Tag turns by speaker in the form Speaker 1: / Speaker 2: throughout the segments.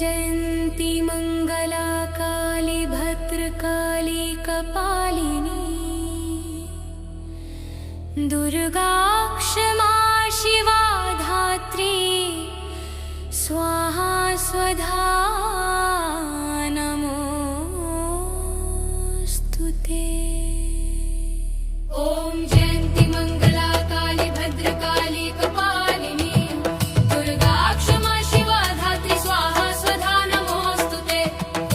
Speaker 1: जयन्ती मंगला काली भद्रकाली कपालिनी दुर्गा क्षमा शिवा धात्री स्वाहा स्वधा नमोस्तुते। ओम जयंती मंगला काली भद्रकाली कपालिनी दुर्गा क्षमा शिवा धात्री स्वाहा स्वधा नमोस्तुते।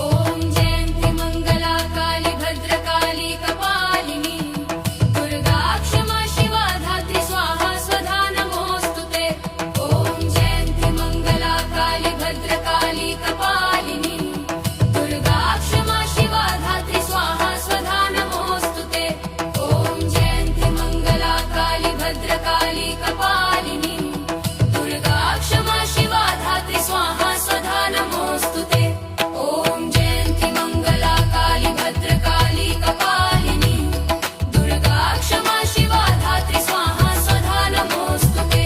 Speaker 1: ओम जयंती मंगला काली भद्रकाली कपालिनी दुर्गा क्षमा शिवा धात्री स्वाहा स्वधा नमोस्तुते। ओम जयंती मंगला काली भद्रकाली कपालिनी दुर्गा क्षमा शिवा धात्री स्वाहा स्वधा नमोस्तुते। ओम जयंती मंगला काली भद्रकाली कपालिनी दुर्गा क्षमा शिवा धात्री स्वाहा स्वधा नमोस्तुते। ओम जयंती मंगला काली भद्रकाली कपालिनी दुर्गा क्षमा शिवा धात्री स्वाहा स्वधा नमोस्तुते।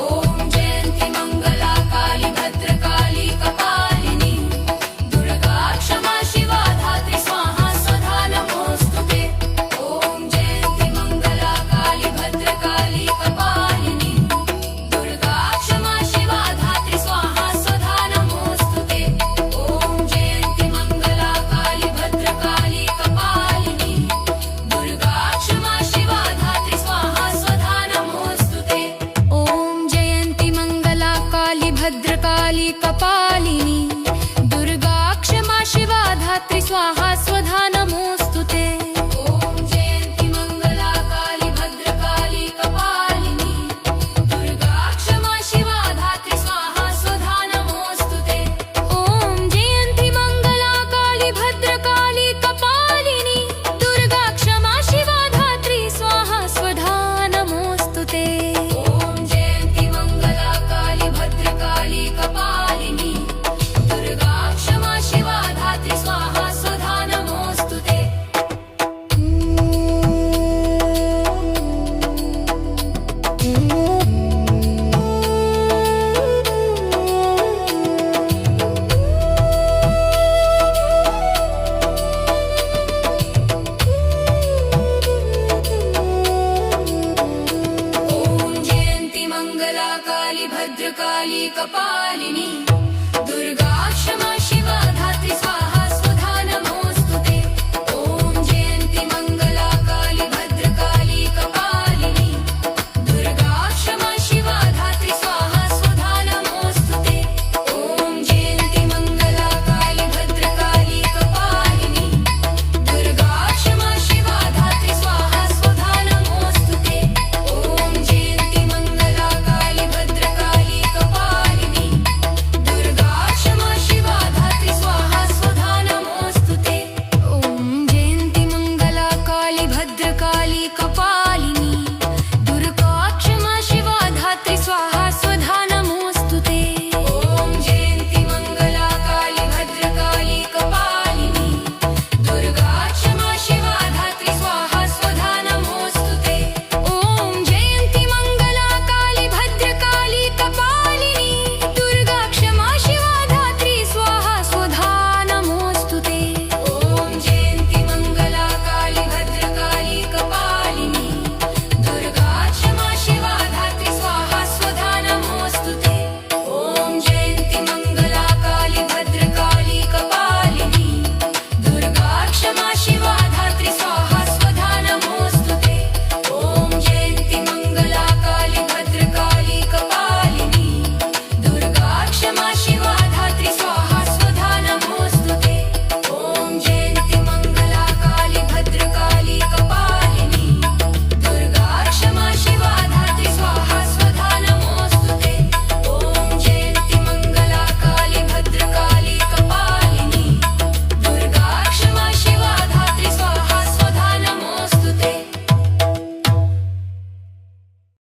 Speaker 1: ओम जयंती मंगला काली भद्रकाली कपालिनी दुर्गा क्षमा शिवा धात्री स्वाहा स्वधा नमोस्तुते। ओम जयंती मंगला काली भद्रकाली कपालिनी दुर्गा क्षमा शिवा धात्री स्वाहा स्वधा नमोस्तुते। ओम जयंती मंगला काली भद्रकाली कपालिनी दुर्गा क्षमा शिवा धात्री स्वाहा स्वधा नमोस्तुते। ओम जयंती मंगला काली भद्रकाली कपालिनी दुर्गा क्षमा शिवा धात्री स्वाहा स्वधा नमोस्तुते। ओम जयंती मंगला काली भद्रकाली कपालिनी दुर्गा क्षमा शिवा धात्री स्वाहा स्वधा नमोस्तुते। ओम जयंती मंगला काली भद्रकाली कपालिनी दुर्गा क्षमा शिवा धात्री स्वाहा स्वधा नमोस्तुते। ओम जयंती मंगला काली भद्रकाली कपालिनी दुर्गा क्षमा शिवा धात्री स्वाहा स्वधा नमोस्तुते। ओम जयंती मंगला काली भद्रकाली कपालिनी दुर्गा क्षमा शिवा धात्री स्वाहा